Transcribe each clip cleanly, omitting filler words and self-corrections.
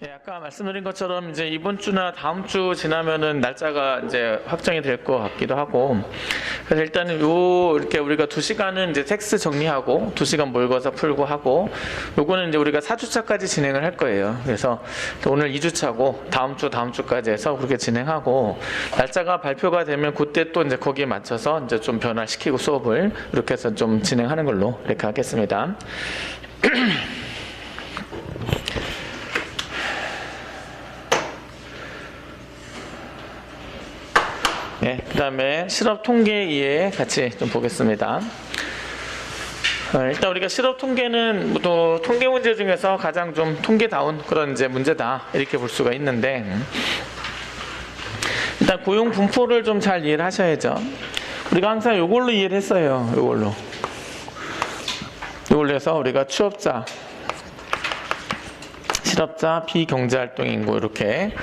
예, 아까 말씀드린 것처럼 이제 이번 주나 다음 주 지나면은 날짜가 이제 확정이 될 것 같기도 하고, 그래서 일단은 이렇게 우리가 2시간은 이제 텍스트 정리하고 2시간 모의고사 풀고 하고, 요거는 이제 우리가 4주차까지 진행을 할 거예요. 그래서 오늘 2주차고 다음 주까지 해서 그렇게 진행하고, 날짜가 발표가 되면 그때 또 이제 거기에 맞춰서 이제 좀 변화시키고 수업을 이렇게 해서 좀 진행하는 걸로 이렇게 하겠습니다. 네, 그 다음에 실업 통계 이해 같이 좀 보겠습니다. 일단 우리가 실업 통계는 또 통계 문제 중에서 가장 좀 통계다운 그런 이제 문제다 이렇게 볼 수가 있는데, 일단 고용 분포를 좀 잘 이해를 하셔야죠. 우리가 항상 이걸로 이해를 했어요. 이걸로 해서 우리가 취업자, 실업자, 비경제활동인구 이렇게.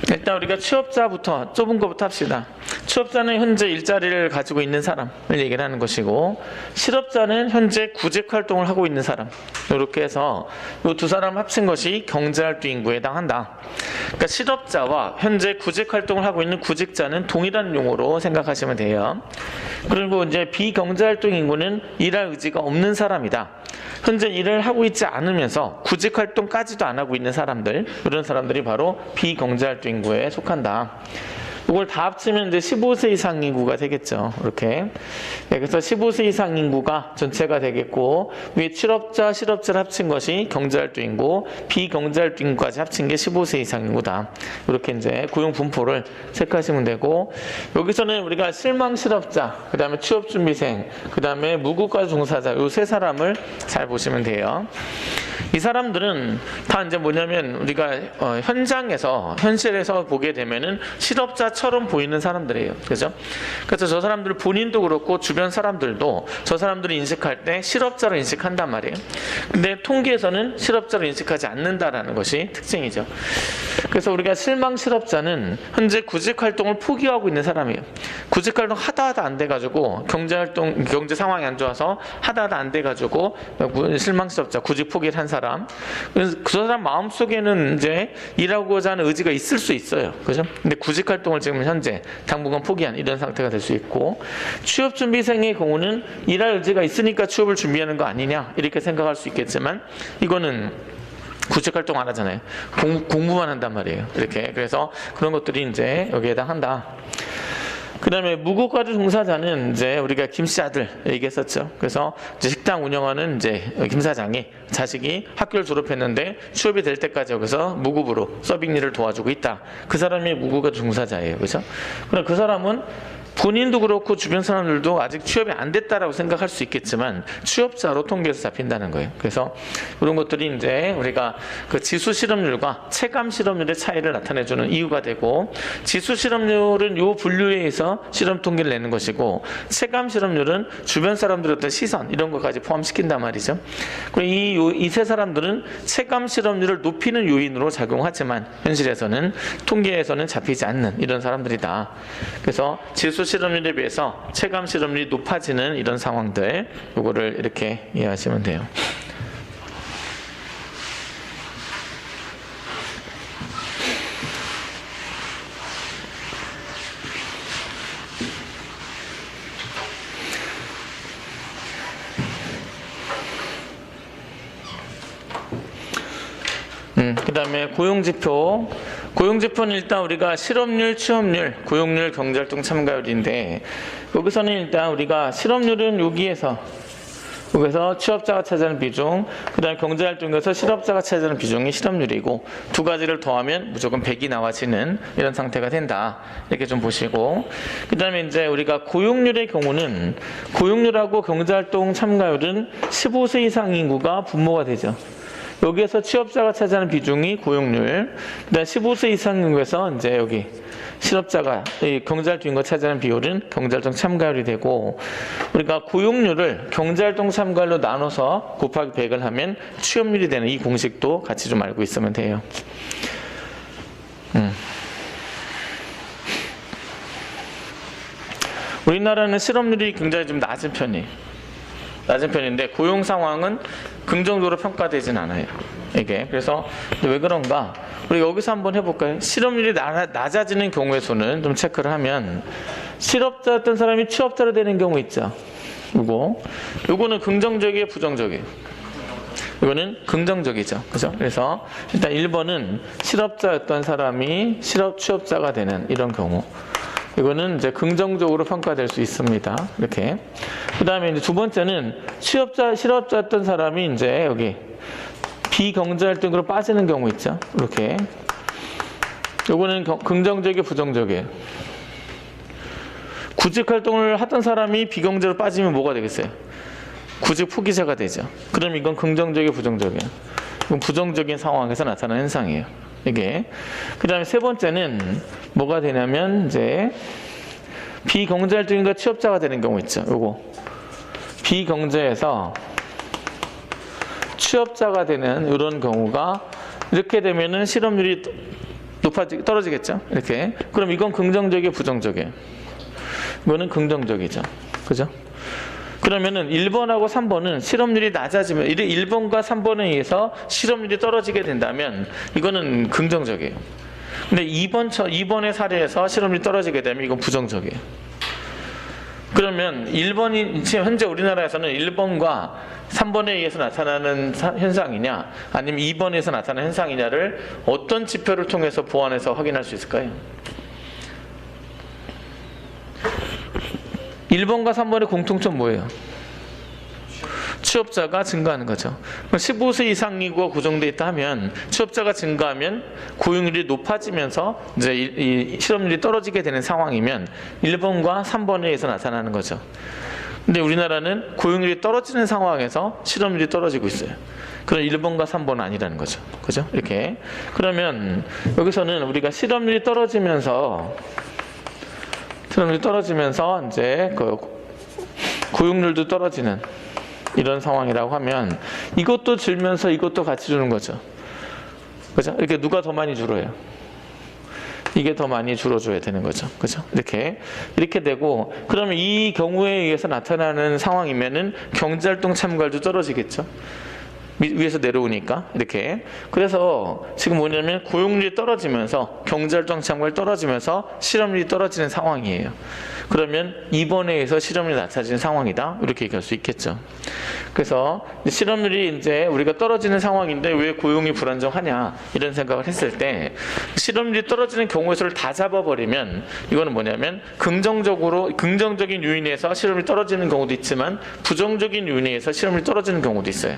일단 우리가 취업자부터 좁은 것부터 합시다. 취업자는 현재 일자리를 가지고 있는 사람을 얘기를 하는 것이고, 실업자는 현재 구직활동을 하고 있는 사람, 이렇게 해서 이 두 사람 합친 것이 경제활동 인구에 해당한다. 그러니까 실업자와 현재 구직활동을 하고 있는 구직자는 동일한 용어로 생각하시면 돼요. 그리고 이제 비경제활동 인구는 일할 의지가 없는 사람이다. 현재 일을 하고 있지 않으면서 구직활동까지도 안 하고 있는 사람들, 이런 사람들이 바로 비경제활동 인구에 속한다. 이걸 다 합치면 이제 15세 이상 인구가 되겠죠. 이렇게. 네, 그래서 15세 이상 인구가 전체가 되겠고, 위에 실업자, 실업자를 합친 것이 경제활동 인구, 비경제활동 인구까지 합친 게 15세 이상 인구다. 이렇게 이제 고용 분포를 체크하시면 되고, 여기서는 우리가 실망 실업자, 그 다음에 취업준비생, 그 다음에 무급과 종사자, 이 세 사람을 잘 보시면 돼요. 이 사람들은 다 이제 뭐냐면 우리가 현실에서 보게 되면은 실업자처럼 보이는 사람들이에요. 그죠? 그래서 저 사람들 본인도 그렇고 주변 사람들도 저 사람들을 인식할 때 실업자로 인식한단 말이에요. 근데 통계에서는 실업자로 인식하지 않는다라는 것이 특징이죠. 그래서 우리가 실망 실업자는 현재 구직 활동을 포기하고 있는 사람이에요. 구직 활동 하다 안 돼가지고 경제 상황이 안 좋아서 하다 안 돼가지고 실망 실업자, 구직 포기를 한 사람. 그래서 그 사람 마음속에는 이제 일하고자 하는 의지가 있을 수 있어요. 그죠? 근데 구직 활동을 지금 현재 당분간 포기한 이런 상태가 될 수 있고, 취업 준비생의 경우는 일할 의지가 있으니까 취업을 준비하는 거 아니냐 이렇게 생각할 수 있겠지만, 이거는 구직 활동 안 하잖아요. 공부만 한단 말이에요. 이렇게. 그래서 그런 것들이 이제 여기에 해당한다. 그 다음에 무급과주 종사자는 이제 우리가 김씨 아들 얘기했었죠. 그래서 이제 식당 운영하는 이제 김 사장이 자식이 학교를 졸업했는데 취업이 될 때까지 여기서 무급으로 서빙 일을 도와주고 있다. 그 사람이 무급과주 종사자예요. 그렇죠? 그럼 그 사람은 본인도 그렇고 주변 사람들도 아직 취업이 안 됐다라고 생각할 수 있겠지만 취업자로 통계에서 잡힌다는 거예요. 그래서 이런 것들이 이제 우리가 그 지수 실업률과 체감 실업률의 차이를 나타내주는 이유가 되고, 지수 실업률은 요 분류에 의해서 실업 통계를 내는 것이고, 체감 실업률은 주변 사람들의 어떤 시선 이런 것까지 포함시킨단 말이죠. 그리고 이 세 사람들은 체감 실업률을 높이는 요인으로 작용하지만 현실에서는 통계에서는 잡히지 않는 이런 사람들이다. 그래서 지수 실업률에 비해서 체감 실업률이 높아지는 이런 상황들, 요거를 이렇게 이해하시면 돼요. 그 다음에 고용지표. 고용지표는 일단 우리가 실업률, 취업률, 고용률, 경제활동 참가율인데, 여기서는 일단 우리가 실업률은 여기서 취업자가 차지하는 비중, 그 다음에 경제활동에서 실업자가 차지하는 비중이 실업률이고, 두 가지를 더하면 무조건 100이 나와지는 이런 상태가 된다. 이렇게 좀 보시고, 그 다음에 이제 우리가 고용률의 경우는 고용률하고 경제활동 참가율은 15세 이상 인구가 분모가 되죠. 여기에서 취업자가 차지하는 비중이 고용률, 그다음 15세 이상 인구에서 이제 여기 실업자가 경제활동 인구가 차지하는 비율은 경제활동 참가율이 되고, 우리가 고용률을 경제활동 참가율로 나눠서 곱하기 100을 하면 취업률이 되는 이 공식도 같이 좀 알고 있으면 돼요. 우리나라는 실업률이 굉장히 좀 낮은 편인데 고용 상황은 긍정적으로 평가되진 않아요. 이게. 그래서 왜 그런가? 우리 여기서 한번 해볼까요? 실업률이 낮아지는 경우의 수는 좀 체크를 하면 실업자였던 사람이 취업자로 되는 경우 있죠. 요거는 긍정적이에요, 부정적이에요? 이거는 긍정적이죠. 그죠? 그래서 일단 1번은 실업자였던 사람이 취업자가 되는 이런 경우. 이거는 이제 긍정적으로 평가될 수 있습니다. 이렇게. 그 다음에 이제 두 번째는 실업자였던 사람이 이제 여기 비경제활동으로 빠지는 경우 있죠. 이렇게. 요거는 긍정적이에요, 부정적이에요? 구직활동을 하던 사람이 비경제로 빠지면 뭐가 되겠어요? 구직 포기자가 되죠. 그럼 이건 긍정적이에요, 부정적이에요? 이건 부정적인 상황에서 나타나는 현상이에요. 이게. 그 다음에 세 번째는 뭐가 되냐면 이제 비경제활동인가 취업자가 되는 경우 있죠. 요거. 비경제에서 취업자가 되는 이런 경우가 이렇게 되면은 실업률이 떨어지겠죠. 이렇게. 그럼 이건 긍정적이에요, 부정적이에요? 이거는 긍정적이죠. 그죠? 그러면은 1번하고 3번은 실업률이 낮아지면 1번과 3번에 의해서 실업률이 떨어지게 된다면 이거는 긍정적이에요. 근데 2번의 사례에서 실업률이 떨어지게 되면 이건 부정적이에요. 그러면 1번이 지금 현재 우리나라에서는 1번과 3번에 의해서 나타나는 현상이냐 아니면 2번에서 나타나는 현상이냐를 어떤 지표를 통해서 보완해서 확인할 수 있을까요? 1번과 3번의 공통점 뭐예요? 취업자가 증가하는 거죠. 15세 이상이고 고정돼 있다 하면 취업자가 증가하면 고용률이 높아지면서 이제 이 실업률이 떨어지게 되는 상황이면 1번과 3번에 의해서 나타나는 거죠. 근데 우리나라는 고용률이 떨어지는 상황에서 실업률이 떨어지고 있어요. 그럼 1번과 3번은 아니라는 거죠. 그죠? 이렇게. 그러면 여기서는 우리가 실업률이 떨어지면서 이제 그 고용률도 떨어지는 이런 상황이라고 하면 이것도 줄면서 이것도 같이 주는 거죠. 그죠? 이렇게 누가 더 많이 줄어요? 이게 더 많이 줄어줘야 되는 거죠. 그죠? 이렇게 되고 그러면 이 경우에 의해서 나타나는 상황이면은 경제활동 참가율도 떨어지겠죠. 위에서 내려오니까 이렇게. 그래서 지금 뭐냐면 고용률이 떨어지면서 경제활동 참가율이 떨어지면서 실업률이 떨어지는 상황이에요. 그러면 2번에 의해서 실업률이 낮아지는 상황이다 이렇게 얘기할 수 있겠죠. 그래서 실업률이 이제 우리가 떨어지는 상황인데 왜 고용이 불안정하냐 이런 생각을 했을 때 실업률이 떨어지는 경우의 수를 다 잡아버리면 이거는 뭐냐면 긍정적인 요인에서 실업률이 떨어지는 경우도 있지만 부정적인 요인에서 실업률이 떨어지는 경우도 있어요.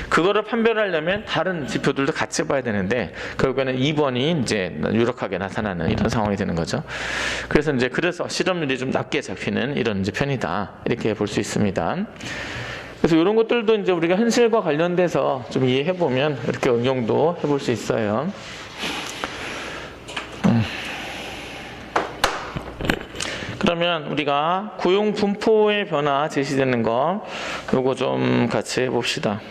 그거를 판별하려면 다른 지표들도 같이 봐야 되는데 결국에는 2번이 이제 유력하게 나타나는 이런 상황이 되는 거죠. 그래서 실업률이 좀 낮게 잡히는 이런 이제 편이다 이렇게 볼 수 있습니다. 그래서 이런 것들도 이제 우리가 현실과 관련돼서 좀 이해해 보면 이렇게 응용도 해볼 수 있어요. 그러면 우리가 고용 분포의 변화 제시되는 거 요거 좀 같이 해봅시다.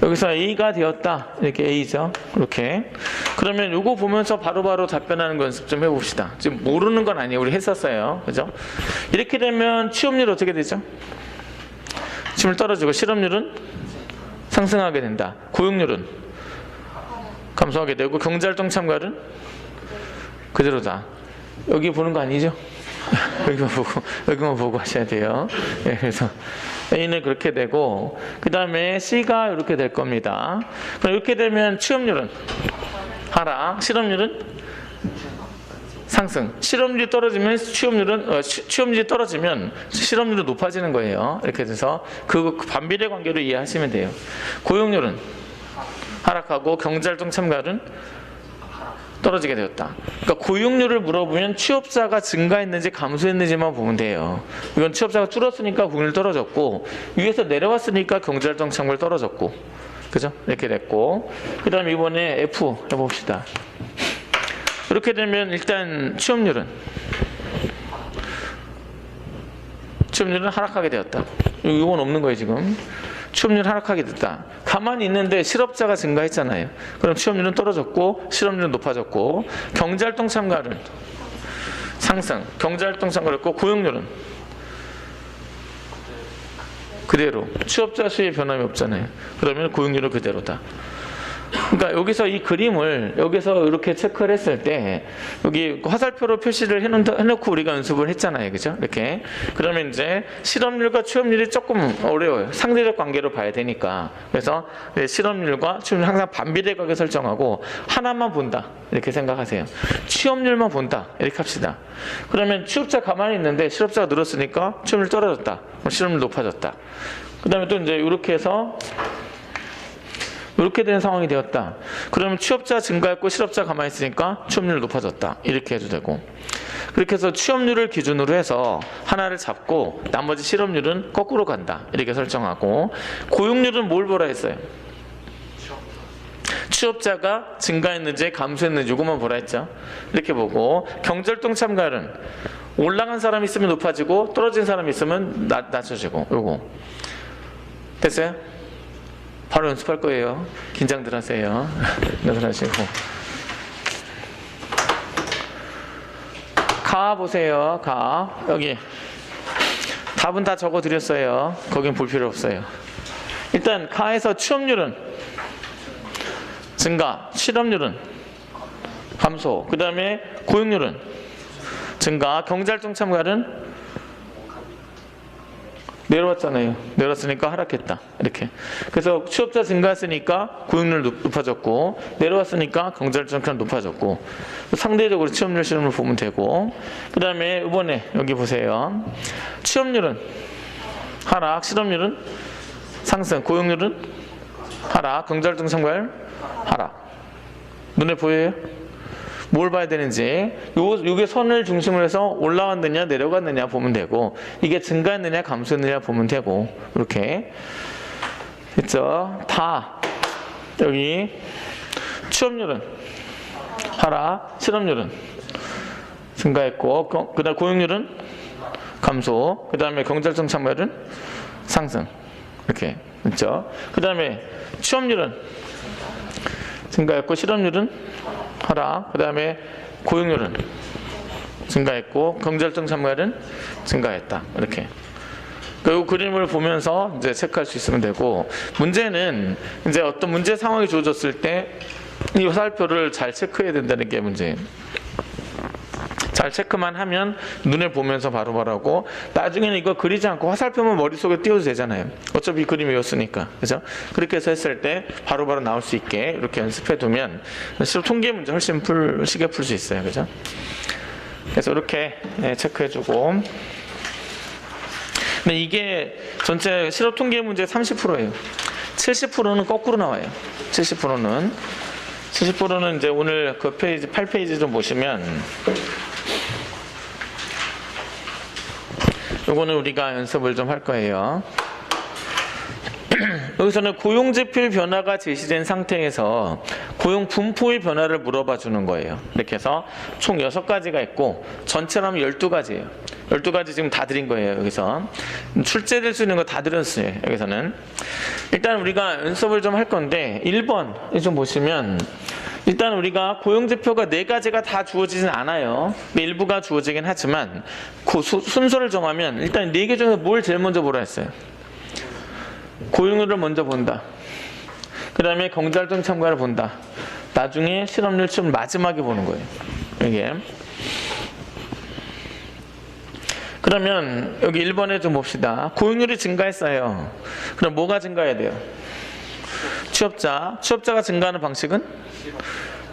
여기서 A가 되었다 이렇게 A죠. 이렇게. 그러면 요거 보면서 바로바로 답변하는 거 연습 좀 해봅시다. 지금 모르는 건 아니에요. 우리 했었어요. 그죠? 이렇게 되면 취업률 어떻게 되죠? 취업률 떨어지고 실업률은 상승하게 된다. 고용률은 감소하게 되고 경제활동 참가율은 그대로다. 여기 보는 거 아니죠? 여기만 보고 하셔야 돼요. 네, 그래서 A는 그렇게 되고 그 다음에 C가 이렇게 될 겁니다. 그럼 이렇게 되면 취업률은 하락, 실업률은 상승. 실업률이 떨어지면 취업률이 떨어지면 실업률은 높아지는 거예요. 이렇게 돼서 그 반비례 관계로 이해하시면 돼요. 고용률은 하락하고 경제활동 참가율은 떨어지게 되었다. 그러니까 고용률을 물어보면 취업자가 증가했는지 감소했는지만 보면 돼요. 이건 취업자가 줄었으니까 고용률 떨어졌고 위에서 내려왔으니까 경제활동 참가율 떨어졌고 그죠? 이렇게 됐고 그 다음에 이번에 F 해봅시다. 이렇게 되면 일단 취업률은 하락하게 되었다. 이건 없는 거예요 지금. 취업률 하락하게 됐다. 가만히 있는데 실업자가 증가했잖아요. 그럼 취업률은 떨어졌고 실업률은 높아졌고 경제활동 참가율은 상승, 경제활동 참가율 있고 고용률은 그대로. 취업자 수의 변함이 없잖아요. 그러면 고용률은 그대로다. 그러니까 여기서 이 그림을 여기서 이렇게 체크를 했을 때 여기 화살표로 표시를 해놓고 우리가 연습을 했잖아요. 그죠? 이렇게. 그러면 이제 실업률과 취업률이 조금 어려워요. 상대적 관계로 봐야 되니까. 그래서 실업률과 취업률 항상 반비례하게 설정하고 하나만 본다. 이렇게 생각하세요. 취업률만 본다. 이렇게 합시다. 그러면 취업자 가만히 있는데 실업자가 늘었으니까 취업률 떨어졌다. 실업률 높아졌다. 그 다음에 또 이제 이렇게 해서 이렇게 된 상황이 되었다. 그러면 취업자 증가했고 실업자 가만히 있으니까 취업률 높아졌다. 이렇게 해도 되고. 그렇게 해서 취업률을 기준으로 해서 하나를 잡고 나머지 실업률은 거꾸로 간다. 이렇게 설정하고 고용률은 뭘 보라 했어요? 취업자가 증가했는지 감소했는지 이것만 보라 했죠. 이렇게 보고 경제활동 참가율은 올라간 사람이 있으면 높아지고 떨어진 사람이 있으면 낮춰지고. 요거 됐어요? 바로 연습할 거예요. 긴장들 하세요. 연습하시고. 가 보세요. 가. 여기. 답은 다 적어 드렸어요. 거긴 볼 필요 없어요. 일단 가에서 취업률은 증가, 실업률은 감소. 그 다음에 고용률은 증가, 경제활동 참가율은 내려왔잖아요. 내려왔으니까 하락했다. 이렇게. 그래서 취업자 증가했으니까 고용률 높아졌고 내려왔으니까 경제활동 참가율 높아졌고 상대적으로 취업률 실험을 보면 되고 그 다음에 이번에 여기 보세요. 취업률은 하락, 실업률은 상승, 고용률은 하락, 경제활동 참가율 하락. 눈에 보여요? 뭘 봐야 되는지 요게 선을 중심으로 해서 올라갔느냐 내려갔느냐 보면 되고 이게 증가했느냐 감소했느냐 보면 되고 이렇게 됐죠? 다 여기 취업률은 하락, 실업률은 증가했고 그 다음 고용률은 감소, 그 다음에 경제활동 참가율은 상승 이렇게 됐죠? 그 다음에 취업률은 증가했고 실업률은 하락, 그 다음에 고용률은 증가했고 경제활동 참가율은 증가했다. 이렇게. 그 그림을 보면서 이제 체크할 수 있으면 되고 문제는 이제 어떤 문제 상황이 주어졌을 때 이 화살표를 잘 체크해야 된다는 게 문제예요. 잘 체크만 하면 눈에 보면서 바로바로 하고 나중에는 이거 그리지 않고 화살표만 머릿속에 띄워도 되잖아요. 어차피 그림이 외웠으니까. 그죠? 그렇게 해서 했을 때 바로바로 나올 수 있게 이렇게 연습해 두면 실업 통계 문제 훨씬 쉽게 풀 수 있어요. 그죠? 그래서 이렇게 체크해 주고 근데 이게 전체 실업 통계 문제 30%예요. 70%는 거꾸로 나와요. 70%는 이제 오늘 그 페이지 8페이지 좀 보시면 요거는 우리가 연습을 좀 할 거예요. 여기서는 고용지표 변화가 제시된 상태에서 고용 분포의 변화를 물어봐 주는 거예요. 이렇게 해서 총 6가지가 있고 전체로 하면 12가지예요. 12가지 지금 다 드린 거예요. 여기서 출제될 수 있는 거 다 드렸어요. 여기서는 일단 우리가 연습을 좀 할 건데 1번 좀 보시면 일단 우리가 고용지표가 4가지가 다 주어지진 않아요. 일부가 주어지긴 하지만 그 순서를 정하면 일단 4개 중에 뭘 제일 먼저 보라 했어요? 고용률을 먼저 본다. 그 다음에 경제활동 참가를 본다. 나중에 실업률 좀 마지막에 보는 거예요. 이게. 그러면 여기 1번에 좀 봅시다. 고용률이 증가했어요. 그럼 뭐가 증가해야 돼요? 취업자가 증가하는 방식은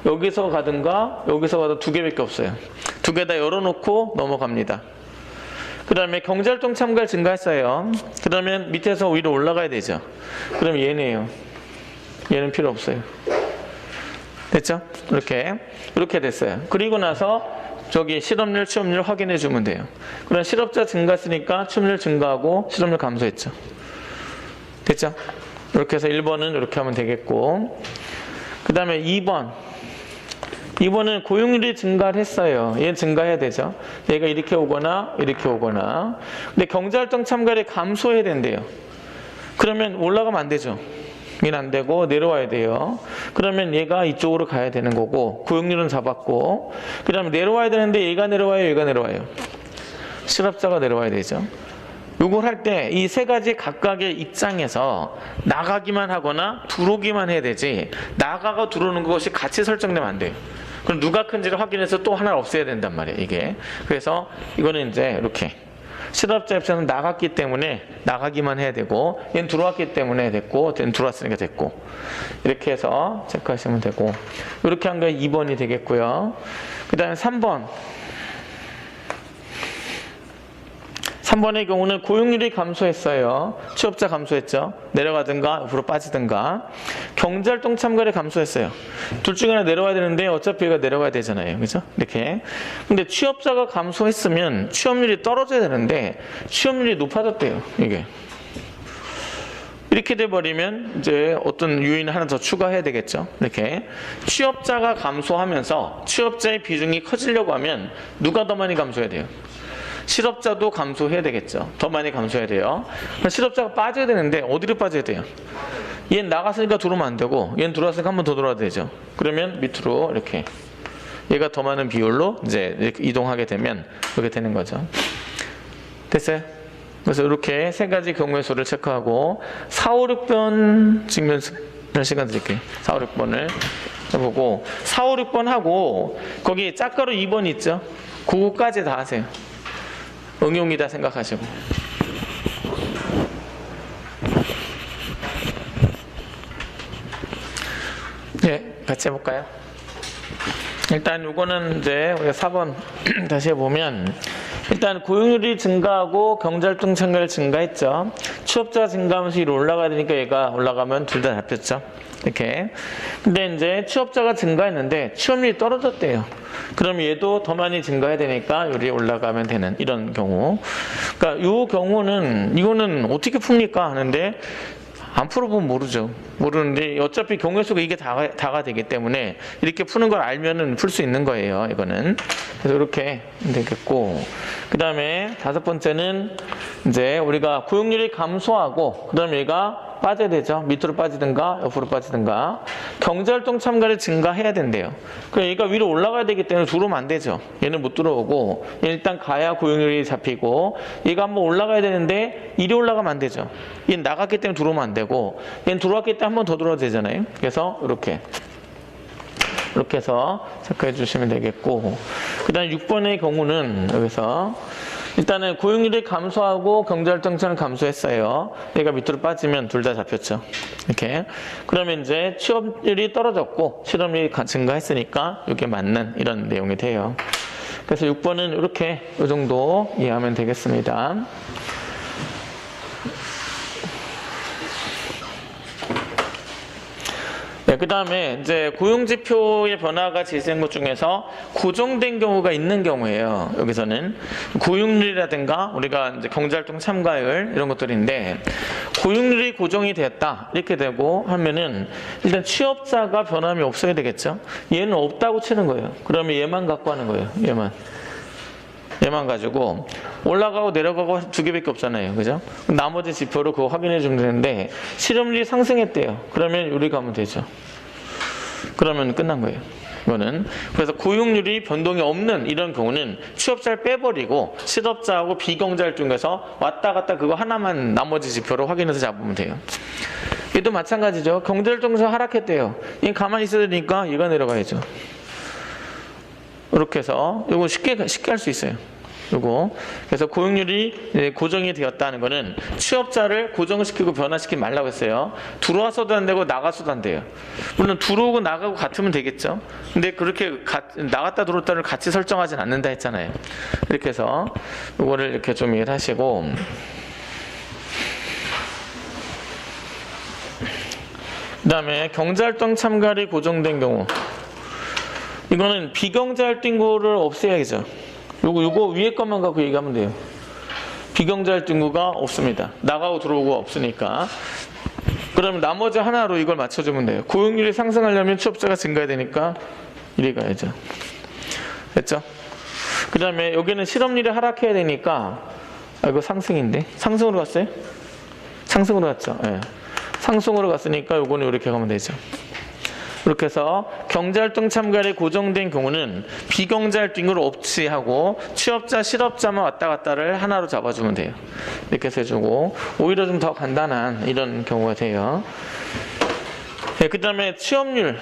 여기서 가든가 여기서 가든 2개밖에 없어요. 2개 다 열어놓고 넘어갑니다. 그 다음에 경제활동 참가를 증가했어요. 그러면 밑에서 위로 올라가야 되죠. 그럼 얘네요. 얘는 필요 없어요. 됐죠? 이렇게 됐어요. 그리고 나서 저기 실업률, 취업률 확인해 주면 돼요. 그럼 실업자 증가했으니까 취업률 증가하고 실업률 감소했죠. 됐죠? 이렇게 해서 1번은 이렇게 하면 되겠고 그 다음에 2번은 고용률이 증가를 했어요. 얘는 증가해야 되죠. 얘가 이렇게 오거나 이렇게 오거나 근데 경제활동 참가율이 감소해야 된대요. 그러면 올라가면 안 되죠. 얘는 안 되고 내려와야 돼요. 그러면 얘가 이쪽으로 가야 되는 거고 고용률은 잡았고 그 다음에 내려와야 되는데 얘가 내려와요. 실업자가 내려와야 되죠. 요걸 할 때 이 세 가지 각각의 입장에서 나가기만 하거나 들어오기만 해야 되지, 나가고 들어오는 것이 같이 설정되면 안 돼요. 그럼 누가 큰지를 확인해서 또 하나를 없애야 된단 말이에요, 이게. 그래서 이거는 이제 이렇게 실업자 입장은 나갔기 때문에 나가기만 해야 되고, 얘는 들어왔기 때문에 됐고, 얘는 들어왔으니까 됐고, 이렇게 해서 체크하시면 되고, 이렇게 한 게 2번이 되겠고요. 그 다음에 3번. 3번의 경우는 고용률이 감소했어요. 취업자 감소했죠. 내려가든가 옆으로 빠지든가. 경제활동 참가를 감소했어요. 둘 중에 하나 내려와야 되는데 어차피 얘가 내려가야 되잖아요. 그죠? 이렇게. 근데 취업자가 감소했으면 취업률이 떨어져야 되는데 취업률이 높아졌대요. 이게. 이렇게 돼버리면 이제 어떤 요인을 하나 더 추가해야 되겠죠. 이렇게. 취업자가 감소하면서 취업자의 비중이 커지려고 하면 누가 더 많이 감소해야 돼요? 실업자도 감소해야 되겠죠. 더 많이 감소해야 돼요. 실업자가 빠져야 되는데 어디로 빠져야 돼요? 얘는 나갔으니까 들어오면 안 되고, 얘는 들어왔으니까 한 번 더 들어와야 되죠. 그러면 밑으로 이렇게 얘가 더 많은 비율로 이제 이렇게 이동하게 되면 그렇게 되는 거죠. 됐어요? 그래서 이렇게 세 가지 경우의 수를 체크하고 4, 5, 6번 증명 시간 드릴게요. 4, 5, 6번을 해보고 4, 5, 6번 하고 거기 짝가루 2번 있죠? 그거까지 다 하세요. 응용이다 생각하시고. 네, 같이 해볼까요? 일단 요거는 이제 우리가 4번 다시 해보면, 일단 고용률이 증가하고 경제활동 참가율 증가했죠. 취업자 증가하면서 위로 올라가야 되니까 얘가 올라가면 둘 다 잡혔죠. 이렇게. 근데 이제 취업자가 증가했는데 취업률이 떨어졌대요. 그럼 얘도 더 많이 증가해야 되니까 요리 올라가면 되는 이런 경우. 그러니까 요 경우는 이거는 어떻게 풉니까 하는데 안 풀어보면 모르죠. 모르는데 어차피 경우의 수가 이게 다가 되기 때문에 이렇게 푸는 걸 알면은 풀 수 있는 거예요. 이거는. 그래서 이렇게 되겠고, 그 다음에 5번째는 이제 우리가 고용률이 감소하고 그 다음에 얘가 빠져야 되죠. 밑으로 빠지든가 옆으로 빠지든가. 경제활동 참가를 증가해야 된대요. 그럼 얘가 위로 올라가야 되기 때문에 들어오면 안 되죠. 얘는 못 들어오고, 일단 가야 고용률이 잡히고, 얘가 한번 올라가야 되는데 이리 올라가면 안 되죠. 얘는 나갔기 때문에 들어오면 안 되고, 얘는 들어왔기 때문에 한 번 더 들어와도 되잖아요. 그래서 이렇게 해서 체크해 주시면 되겠고, 그 다음 6번의 경우는 여기서 일단은 고용률이 감소하고 경제활동성은 감소했어요. 얘가 밑으로 빠지면 둘 다 잡혔죠. 이렇게. 그러면 이제 취업률이 떨어졌고 실업률이 증가했으니까 이게 맞는 이런 내용이 돼요. 그래서 6번은 이렇게 이 정도 이해하면 되겠습니다. 네, 그 다음에 이제 고용지표의 변화가 제시된 것 중에서 고정된 경우가 있는 경우예요. 여기서는 고용률이라든가 우리가 이제 경제활동 참가율 이런 것들인데, 고용률이 고정이 됐다 이렇게 되고 하면은 일단 취업자가 변함이 없어야 되겠죠. 얘는 없다고 치는 거예요. 그러면 얘만 갖고 하는 거예요. 얘만 가지고 올라가고 내려가고 두 개밖에 없잖아요. 그죠? 나머지 지표로 그거 확인해 주면 되는데, 실업률이 상승했대요. 그러면 요리 가면 되죠. 그러면 끝난 거예요. 이거는. 그래서 고용률이 변동이 없는 이런 경우는 취업자를 빼버리고 실업자하고 비경제활동에서 왔다 갔다 그거 하나만 나머지 지표로 확인해서 잡으면 돼요. 얘도 마찬가지죠. 경제활동에서 하락했대요. 얘 가만히 있어야 되니까 얘가 내려가야죠. 이렇게 해서 이거 쉽게 할 수 있어요. 요거. 그래서 고용률이 고정이 되었다는 거는 취업자를 고정시키고 변화시키지 말라고 했어요. 들어와서도 안 되고 나가서도 안 돼요. 물론 들어오고 나가고 같으면 되겠죠. 근데 그렇게 나갔다 들어왔다를 같이 설정하진 않는다 했잖아요. 이렇게 해서 요거를 이렇게 좀 이해를 하시고, 그 다음에 경제활동 참가율이 고정된 경우, 이거는 비경제활동구를 없애야죠. 요거 위에 것만 갖고 얘기하면 돼요. 비경제활동구가 없습니다. 나가고 들어오고 없으니까. 그러면 나머지 하나로 이걸 맞춰주면 돼요. 고용률이 상승하려면 취업자가 증가해야 되니까 이리 가야죠. 됐죠? 그 다음에 여기는 실업률이 하락해야 되니까, 이거 상승인데? 상승으로 갔어요? 상승으로 갔죠. 네. 상승으로 갔으니까 요거는 이렇게 가면 되죠. 이렇게 해서 경제활동 참가율이 고정된 경우는 비경제활동을 없이 하고 취업자, 실업자만 왔다 갔다를 하나로 잡아주면 돼요. 이렇게 해서 해주고 오히려 좀 더 간단한 이런 경우가 돼요. 네, 그 다음에 취업률.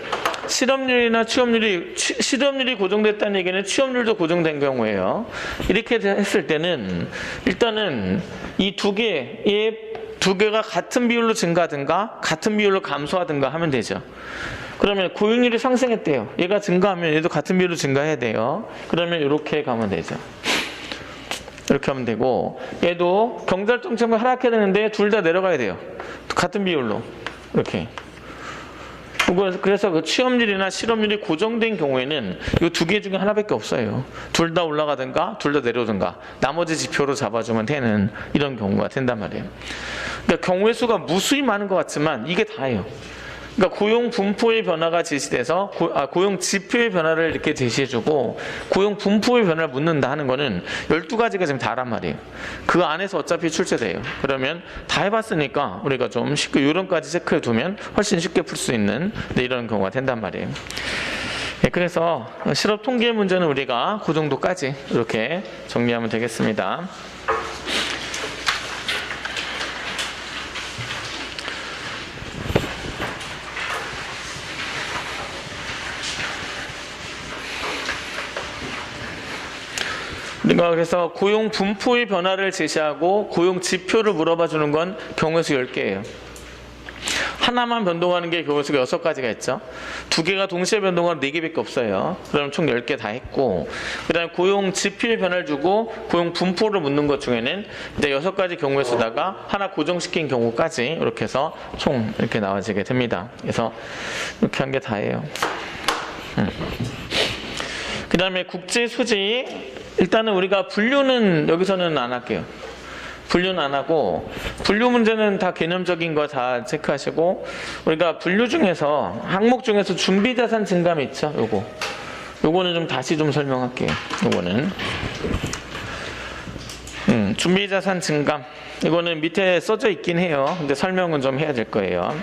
실업률이나 실업률이 고정됐다는 얘기는 취업률도 고정된 경우예요. 이렇게 했을 때는 일단은 이 두 개가 같은 비율로 증가하든가 같은 비율로 감소하든가 하면 되죠. 그러면 고용률이 상승했대요. 얘가 증가하면 얘도 같은 비율로 증가해야 돼요. 그러면 이렇게 가면 되죠. 이렇게 하면 되고, 얘도 경제활동 참가 하락해야 되는데 둘 다 내려가야 돼요. 같은 비율로 이렇게. 그래서 그 취업률이나 실업률이 고정된 경우에는 이 두 개 중에 하나밖에 없어요. 둘 다 올라가든가 둘 다 내려오든가 나머지 지표로 잡아주면 되는 이런 경우가 된단 말이에요. 그러니까 경우의 수가 무수히 많은 것 같지만 이게 다예요. 그러니까 고용 분포의 변화가 제시돼서 고용 지표의 변화를 이렇게 제시해주고 고용 분포의 변화를 묻는다 하는 거는 12가지가 지금 다란 말이에요. 그 안에서 어차피 출제돼요. 그러면 다 해봤으니까 우리가 좀 쉽게 요런까지 체크해 두면 훨씬 쉽게 풀 수 있는 이런 경우가 된단 말이에요. 네, 그래서 실업 통계 문제는 우리가 그 정도까지 이렇게 정리하면 되겠습니다. 그래서 고용 분포의 변화를 제시하고 고용 지표를 물어봐 주는 건 경우의 수 10개예요. 하나만 변동하는 게 경우의 수가 6가지가 있죠. 두 개가 동시에 변동하는 4개밖에 없어요. 그럼 총 10개 다 했고, 그 다음에 고용 지표의 변화를 주고 고용 분포를 묻는 것 중에는 이제 6가지 경우의 수다가 하나 고정시킨 경우까지 이렇게 해서 총 이렇게 나와지게 됩니다. 그래서 이렇게 한 게 다예요. 그 다음에 국제 수지. 일단은 우리가 분류는 여기서는 안 할게요. 분류는 안 하고, 분류 문제는 다 개념적인 거 다 체크하시고, 우리가 분류 중에서 항목 중에서 준비자산 증감 있죠. 요거는 좀 다시 좀 설명할게요. 요거는 준비자산 증감, 이거는 밑에 써져 있긴 해요. 근데 설명은 좀 해야 될 거예요.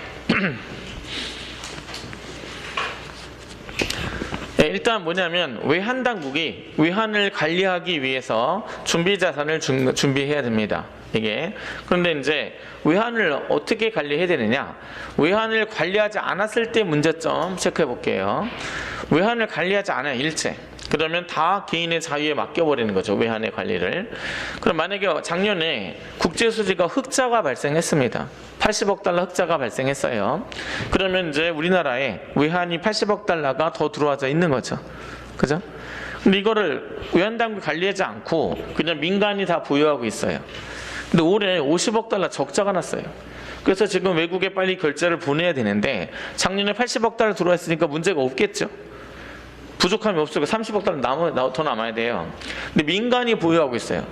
네, 일단 뭐냐면 외환당국이 외환을 관리하기 위해서 준비자산을 준비해야 됩니다. 이게. 그런데 이제 외환을 어떻게 관리해야 되느냐, 외환을 관리하지 않았을 때 문제점 체크해 볼게요. 외환을 관리하지 않아요, 일체. 그러면 다 개인의 자유에 맡겨버리는 거죠, 외환의 관리를. 그럼 만약에 작년에 국제수지가 흑자가 발생했습니다. 80억 달러 흑자가 발생했어요. 그러면 이제 우리나라에 외환이 80억 달러가 더 들어와져 있는 거죠. 그죠? 근데 이거를 외환당국이 관리하지 않고 그냥 민간이 다 보유하고 있어요. 근데 올해 50억 달러 적자가 났어요. 그래서 지금 외국에 빨리 결제를 보내야 되는데 작년에 80억 달러 들어와 있으니까 문제가 없겠죠. 부족함이 없어요. 30억 달러 더 남아야 돼요. 근데 민간이 보유하고 있어요.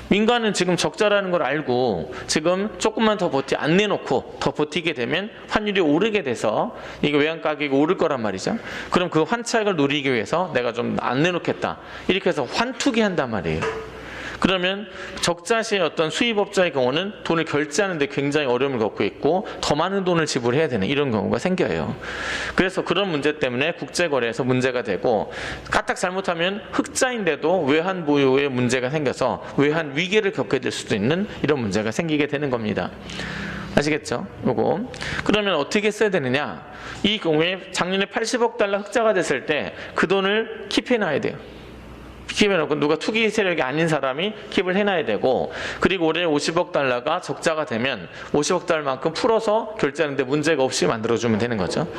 민간은 지금 적자라는 걸 알고 지금 조금만 더 안 내놓고 더 버티게 되면 환율이 오르게 돼서 이게 외환 가격이 오를 거란 말이죠. 그럼 그 환차익을 노리기 위해서 내가 좀 안 내놓겠다, 이렇게 해서 환투기 한단 말이에요. 그러면 적자 시에 어떤 수입업자의 경우는 돈을 결제하는데 굉장히 어려움을 겪고 있고 더 많은 돈을 지불해야 되는 이런 경우가 생겨요. 그래서 그런 문제 때문에 국제거래에서 문제가 되고, 까딱 잘못하면 흑자인데도 외환 보유에 문제가 생겨서 외환 위기를 겪게 될 수도 있는 이런 문제가 생기게 되는 겁니다. 아시겠죠? 요거. 그러면 어떻게 써야 되느냐, 이 경우에 작년에 80억 달러 흑자가 됐을 때 그 돈을 킵해놔야 돼요. 킵해놓고 누가 투기 세력이 아닌 사람이 킵을 해놔야 되고, 그리고 올해 50억 달러가 적자가 되면 50억 달러만큼 풀어서 결제하는데 문제가 없이 만들어주면 되는 거죠.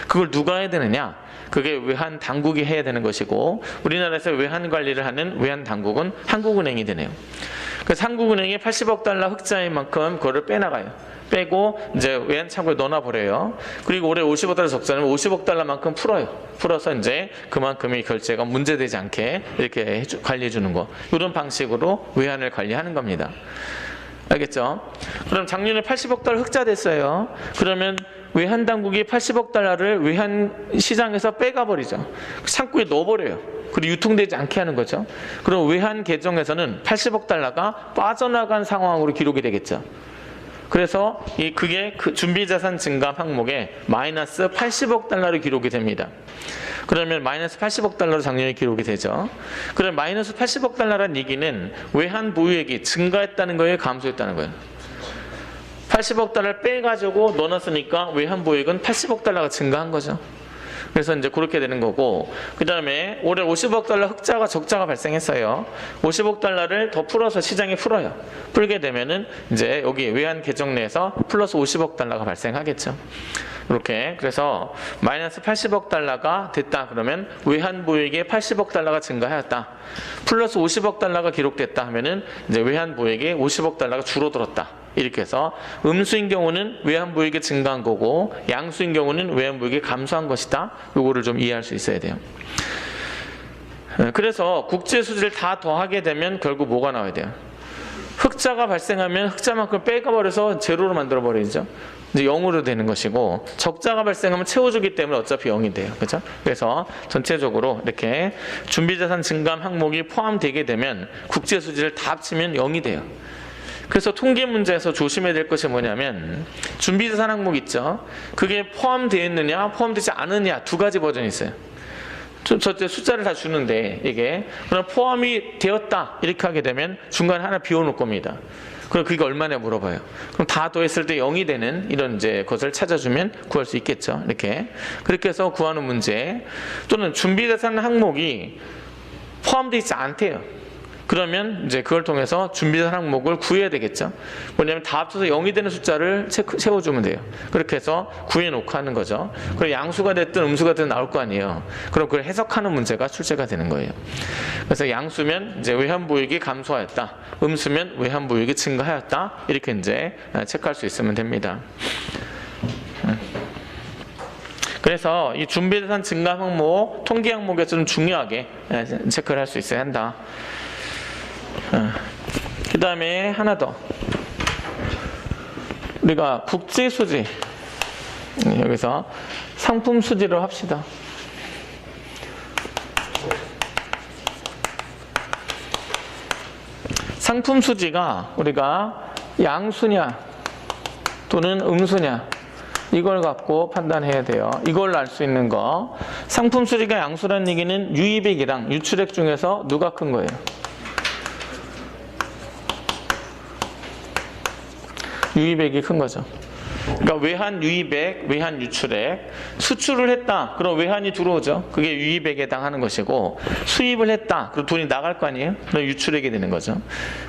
그걸 누가 해야 되느냐, 그게 외환 당국이 해야 되는 것이고, 우리나라에서 외환 관리를 하는 외환 당국은 한국은행이 되네요. 그래서 한국은행이 80억 달러 흑자인 만큼 그거를 빼나가요. 빼고 이제 외환 창고에 넣어버려요. 그리고 올해 50억 달러 적자는 50억 달러만큼 풀어서 이제 그만큼의 결제가 문제되지 않게 이렇게 관리해 주는 거, 이런 방식으로 외환을 관리하는 겁니다. 알겠죠? 그럼 작년에 80억 달러 흑자 됐어요. 그러면 외환 당국이 80억 달러를 외환 시장에서 빼가버리죠. 창고에 넣어버려요. 그리고 유통되지 않게 하는 거죠. 그럼 외환 계정에서는 80억 달러가 빠져나간 상황으로 기록이 되겠죠. 그래서 그게 그 준비자산 증감 항목에 마이너스 80억 달러로 기록이 됩니다. 그러면 마이너스 80억 달러로 작년에 기록이 되죠. 그럼 마이너스 80억 달러란 얘기는 외환 보유액이 증가했다는 거예요, 감소했다는 거예요? 80억 달러를 빼가지고 넣어놨으니까 외환 보유액은 80억 달러가 증가한 거죠. 그래서 이제 그렇게 되는 거고, 그 다음에 올해 50억 달러 흑자가 적자가 발생했어요. 50억 달러를 더 풀어서 시장에 풀어요. 풀게 되면은 이제 여기 외환 계정 내에서 플러스 50억 달러가 발생하겠죠. 이렇게. 그래서 마이너스 80억 달러가 됐다 그러면 외환 보유액에 80억 달러가 증가하였다. 플러스 50억 달러가 기록됐다 하면은 이제 외환 보유액에 50억 달러가 줄어들었다. 이렇게 해서 음수인 경우는 외환 보유액이 증가한 거고, 양수인 경우는 외환 보유액이 감소한 것이다. 요거를 좀 이해할 수 있어야 돼요. 그래서 국제 수지를 다 더하게 되면 결국 뭐가 나와야 돼요? 흑자가 발생하면 흑자만큼 빼가버려서 제로로 만들어 버리죠. 이제 0으로 되는 것이고, 적자가 발생하면 채워주기 때문에 어차피 0이 돼요. 그렇죠? 그래서 전체적으로 이렇게 준비자산 증감 항목이 포함되게 되면 국제 수지를 다 합치면 0이 돼요. 그래서 통계 문제에서 조심해야 될 것이 뭐냐면, 준비자산 항목 있죠? 그게 포함되어 있느냐 포함되지 않느냐 두 가지 버전이 있어요. 저때 숫자를 다 주는데, 이게 그럼 포함이 되었다 이렇게 하게 되면 중간에 하나 비워놓을 겁니다. 그럼 그게 얼마냐 물어봐요. 그럼 다 더했을 때 0이 되는 이런 이제 것을 찾아주면 구할 수 있겠죠. 이렇게 그렇게 해서 구하는 문제. 또는 준비자산 항목이 포함되어 있지 않대요. 그러면 이제 그걸 통해서 준비자산 항목을 구해야 되겠죠. 뭐냐면 다 합쳐서 0이 되는 숫자를 채워주면 돼요. 그렇게 해서 구해놓고 하는 거죠. 그리고 양수가 됐든 음수가 됐든 나올 거 아니에요. 그럼 그걸 해석하는 문제가 출제가 되는 거예요. 그래서 양수면 이제 외환보유액이 감소하였다. 음수면 외환보유액이 증가하였다. 이렇게 이제 체크할 수 있으면 됩니다. 그래서 이 준비자산 증감 항목, 통계 항목에서 좀 중요하게 체크를 할 수 있어야 한다. 그 다음에 하나 더, 우리가 국제 수지, 여기서 상품 수지로 합시다. 상품 수지가 우리가 양수냐 또는 음수냐 이걸 갖고 판단해야 돼요. 이걸 알 수 있는 거. 상품 수지가 양수라는 얘기는 유입액이랑 유출액 중에서 누가 큰 거예요? 유입액이 큰 거죠. 그러니까 외환 유입액, 외환 유출액. 수출을 했다. 그럼 외환이 들어오죠. 그게 유입액에 해당하는 것이고, 수입을 했다. 그럼 돈이 나갈 거 아니에요? 그럼 유출액이 되는 거죠.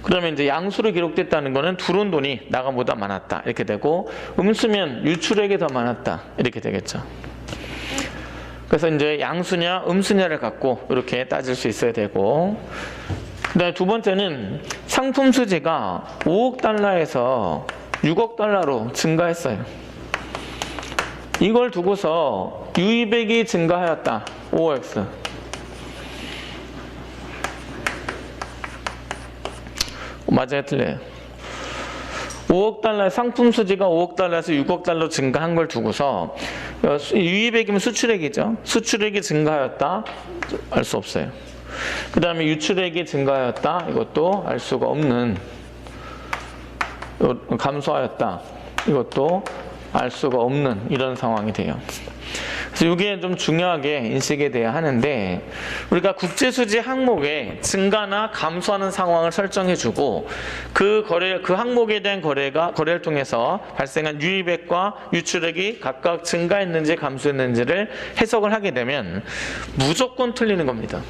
그러면 이제 양수로 기록됐다는 거는 들어온 돈이 나간보다 많았다. 이렇게 되고, 음수면 유출액이 더 많았다. 이렇게 되겠죠. 그래서 이제 양수냐, 음수냐를 갖고 이렇게 따질 수 있어야 되고, 그다음에 두 번째는 상품 수지가 5억 달러에서 6억 달러로 증가했어요. 이걸 두고서 유입액이 증가하였다. 5x. 맞아요, 틀려요? 5억 달러, 상품 수지가 5억 달러에서 6억 달러 증가한 걸 두고서 유입액이면 수출액이죠. 수출액이 증가하였다. 알 수 없어요. 그 다음에 유출액이 증가하였다. 이것도 알 수가 없는, 감소하였다. 이것도 알 수가 없는 이런 상황이 돼요. 그래서 이게 좀 중요하게 인식이 돼야 하는데, 우리가 국제수지 항목에 증가나 감소하는 상황을 설정해주고, 그 항목에 대한 거래를 통해서 발생한 유입액과 유출액이 각각 증가했는지 감소했는지를 해석을 하게 되면 무조건 틀리는 겁니다.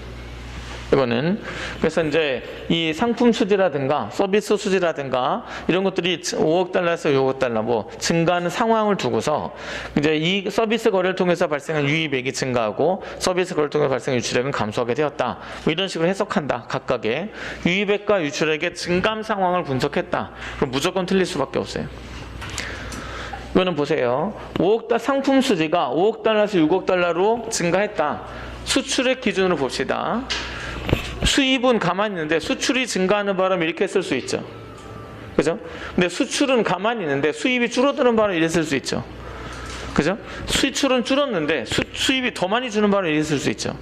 이거는. 그래서 이제 이 상품 수지라든가 서비스 수지라든가 이런 것들이 5억 달러에서 6억 달러 뭐 증가하는 상황을 두고서 이제 이 서비스 거래를 통해서 발생한 유입액이 증가하고 서비스 거래를 통해서 발생한 유출액은 감소하게 되었다. 뭐 이런 식으로 해석한다. 각각의 유입액과 유출액의 증감 상황을 분석했다. 그럼 무조건 틀릴 수밖에 없어요. 이거는 보세요. 상품 수지가 5억 달러에서 6억 달러로 증가했다. 수출액 기준으로 봅시다. 수입은 가만히 있는데 수출이 증가하는 바람에 이렇게 쓸 수 있죠. 그죠? 근데 수출은 가만히 있는데 수입이 줄어드는 바람에 이렇게 쓸 수 있죠. 그죠? 수출은 줄었는데 수입이 더 많이 주는 바람에 이렇게 쓸 수 있죠.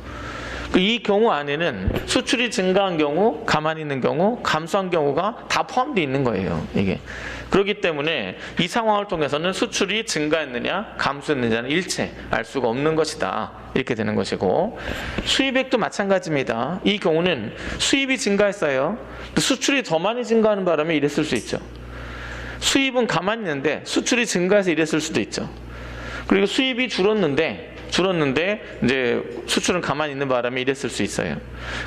이 경우 안에는 수출이 증가한 경우, 가만히 있는 경우, 감소한 경우가 다 포함되어 있는 거예요. 이게. 그렇기 때문에 이 상황을 통해서는 수출이 증가했느냐, 감소했느냐는 일체 알 수가 없는 것이다. 이렇게 되는 것이고, 수입액도 마찬가지입니다. 이 경우는 수입이 증가했어요. 수출이 더 많이 증가하는 바람에 이랬을 수 있죠. 수입은 가만히 있는데 수출이 증가해서 이랬을 수도 있죠. 그리고 수입이 줄었는데 이제 수출은 가만히 있는 바람에 이랬을 수 있어요.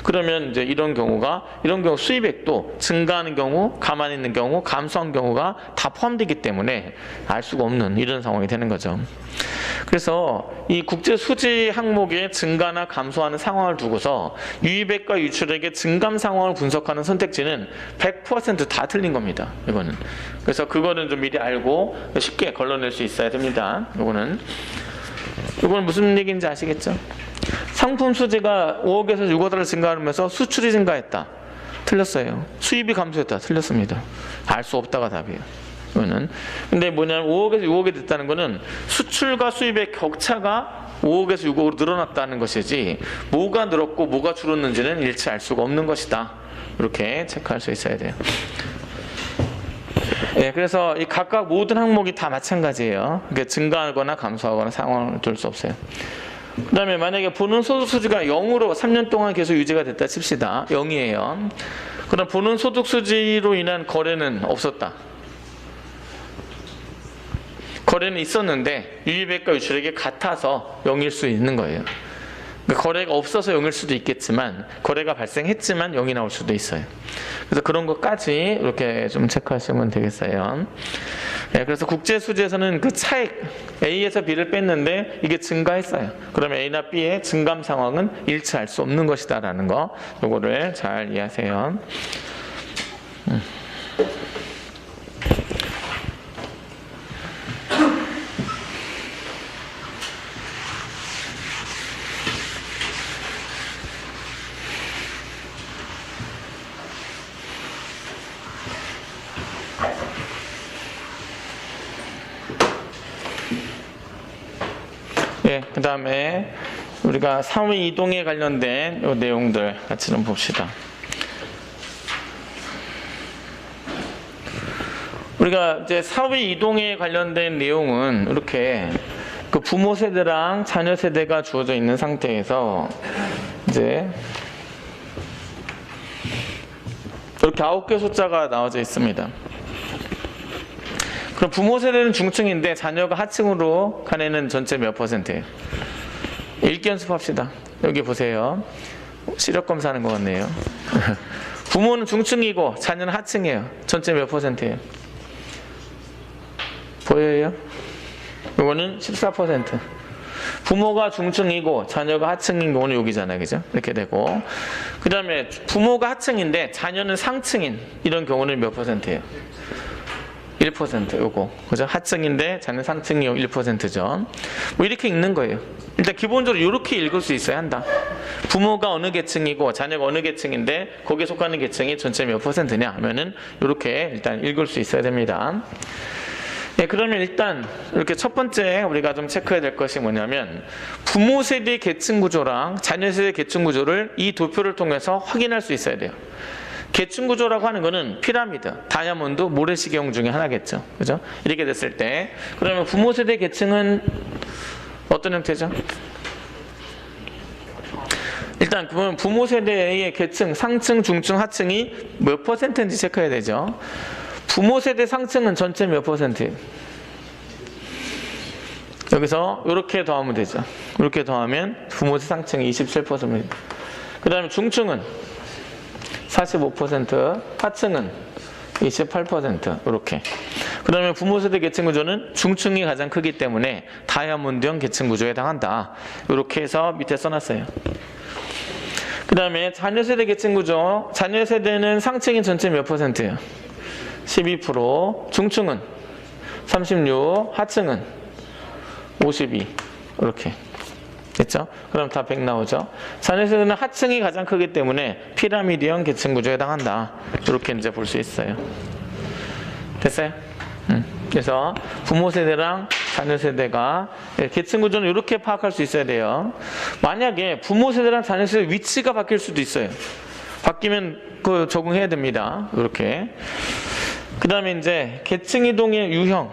그러면 이제 이런 경우 수입액도 증가하는 경우, 가만히 있는 경우, 감소한 경우가 다 포함되기 때문에 알 수가 없는 이런 상황이 되는 거죠. 그래서 이 국제 수지 항목의 증가나 감소하는 상황을 두고서 유입액과 유출액의 증감 상황을 분석하는 선택지는 100% 다 틀린 겁니다. 이거는. 그래서 그거는 좀 미리 알고 쉽게 걸러낼 수 있어야 됩니다. 이거는 무슨 얘기인지 아시겠죠? 상품 수지가 5억에서 6억 달러 증가하면서 수출이 증가했다. 틀렸어요. 수입이 감소했다. 틀렸습니다. 알 수 없다가 답이에요. 이거는. 근데 뭐냐면 5억에서 6억이 됐다는 거는 수출과 수입의 격차가 5억에서 6억으로 늘어났다는 것이지, 뭐가 늘었고 뭐가 줄었는지는 일체 알 수가 없는 것이다. 이렇게 체크할 수 있어야 돼요. 예, 그래서 이 각각 모든 항목이 다 마찬가지예요. 그러니까 증가하거나 감소하거나 상황을 둘 수 없어요. 그 다음에 만약에 보는 소득 수지가 0으로 3년 동안 계속 유지가 됐다 칩시다. 0이에요. 그럼 보는 소득 수지로 인한 거래는 없었다. 거래는 있었는데 유입액과 유출액이 같아서 0일 수 있는 거예요. 그러니까 거래가 없어서 0일 수도 있겠지만, 거래가 발생했지만 0이 나올 수도 있어요. 그래서 그런 것까지 이렇게 좀 체크하시면 되겠어요. 네, 그래서 국제수지에서는 그 차액 A에서 B를 뺐는데 이게 증가했어요. 그러면 A나 B의 증감 상황은 일치 알 수 없는 것이다 라는 거, 요거를 잘 이해하세요. 예, 그 다음에 우리가 사회 이동에 관련된 요 내용들 같이 좀 봅시다. 우리가 이제 사회 이동에 관련된 내용은 이렇게 그 부모 세대랑 자녀 세대가 주어져 있는 상태에서 이제 이렇게 9개 숫자가 나와져 있습니다. 그럼 부모 세대는 중층인데 자녀가 하층으로 간 애는 전체 몇 %예요? 읽기 연습합시다. 여기 보세요. 시력 검사하는 것 같네요. 부모는 중층이고 자녀는 하층이에요. 전체 몇 %예요? 보여요? 이거는 14%. 부모가 중층이고 자녀가 하층인 경우는 여기잖아요. 그죠? 이렇게 되고, 그 다음에 부모가 하층인데 자녀는 상층인 이런 경우는 몇 %예요? 1%. 요거. 그죠? 하층인데 자녀 상층이 1%죠. 뭐 이렇게 읽는 거예요. 일단 기본적으로 이렇게 읽을 수 있어야 한다. 부모가 어느 계층이고 자녀가 어느 계층인데 거기에 속하는 계층이 전체 몇 %냐 하면은 이렇게 일단 읽을 수 있어야 됩니다. 예, 그러면 일단 이렇게 첫 번째 우리가 좀 체크해야 될 것이 뭐냐면, 부모 세대 계층 구조랑 자녀 세대 계층 구조를 이 도표를 통해서 확인할 수 있어야 돼요. 계층 구조라고 하는 거는 피라미드, 다이아몬드, 모래시계형 중에 하나겠죠. 그죠? 이렇게 됐을 때, 그러면 부모 세대 계층은 어떤 형태죠? 일단 그러면 부모 세대의 계층, 상층, 중층, 하층이 몇 %인지 체크해야 되죠. 부모 세대 상층은 전체 몇 %예요? 여기서 이렇게 더하면 되죠. 이렇게 더하면 부모 세대 상층이 27%입니다. 그 다음에 중층은 45%, 하층은 28%, 이렇게. 그러면 부모 세대 계층 구조는 중층이 가장 크기 때문에 다이아몬드형 계층 구조에 해당한다. 이렇게 해서 밑에 써놨어요. 그 다음에 자녀 세대 계층 구조, 자녀 세대는 상층이 전체 몇 %예요? 12%, 중층은 36, 하층은 52, 이렇게 됐죠? 그럼 다 100 나오죠? 자녀 세대는 하층이 가장 크기 때문에 피라미드형 계층 구조에 해당한다. 이렇게 이제 볼 수 있어요. 됐어요? 그래서 부모 세대랑 자녀 세대가 계층 구조는 이렇게 파악할 수 있어야 돼요. 만약에 부모 세대랑 자녀 세대 위치가 바뀔 수도 있어요. 바뀌면 그 적응해야 됩니다. 이렇게. 그 다음에 이제 계층 이동의 유형.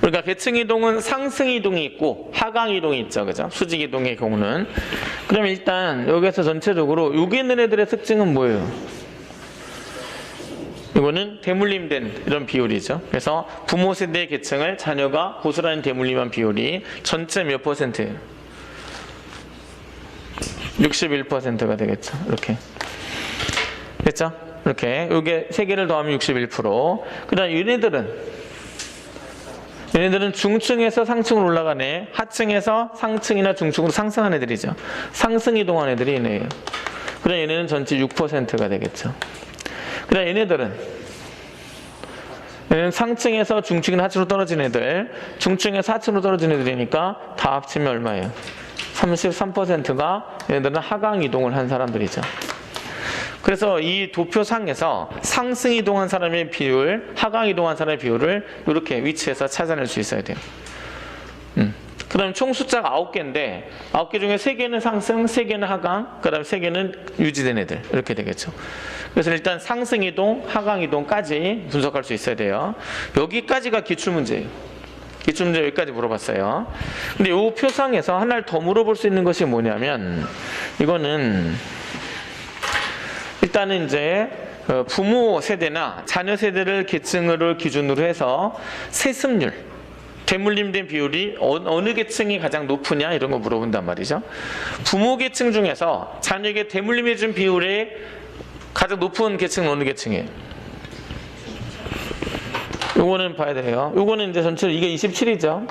그러니까 계층 이동은 상승 이동이 있고 하강 이동이 있죠, 그죠? 수직 이동의 경우는. 그러면 일단 여기서 전체적으로 여기 있는 애들의 특징은 뭐예요? 이거는 대물림된 이런 비율이죠. 그래서 부모 세대의 계층을 자녀가 고스란히 대물림한 비율이 전체 몇 퍼센트예요? 61%가 되겠죠. 이렇게. 됐죠? 이렇게. 요게 3개를 더하면 61%. 그 다음 얘네들은 중층에서 상층으로 올라가네. 하층에서 상층이나 중층으로 상승한 애들이죠. 상승 이동한 애들이 얘네예요. 그럼 얘네는 전체 6%가 되겠죠. 그다음 얘네는 상층에서 중층이나 하층으로 떨어진 애들, 중층에서 하층으로 떨어진 애들이니까 다 합치면 얼마예요? 33%가 얘네들은 하강 이동을 한 사람들이죠. 그래서 이 도표상에서 상승 이동한 사람의 비율, 하강 이동한 사람의 비율을 이렇게 위치해서 찾아낼 수 있어야 돼요. 그 다음에 총 숫자가 9개인데 9개 중에 3개는 상승, 3개는 하강, 그 다음에 3개는 유지된 애들 이렇게 되겠죠. 그래서 일단 상승 이동, 하강 이동까지 분석할 수 있어야 돼요. 여기까지가 기출문제예요. 기출문제 여기까지 물어봤어요. 근데 이 표상에서 하나를 더 물어볼 수 있는 것이 뭐냐면 이거는 일단은 이제 부모 세대나 자녀 세대를 계층으로 기준으로 해서 세습률, 대물림된 비율이 어느 계층이 가장 높으냐 이런 거 물어본단 말이죠. 부모 계층 중에서 자녀에게 대물림해준 비율이 가장 높은 계층은 어느 계층이에요? 요거는 봐야 돼요. 요거는 이제 전체로 이게 27이죠.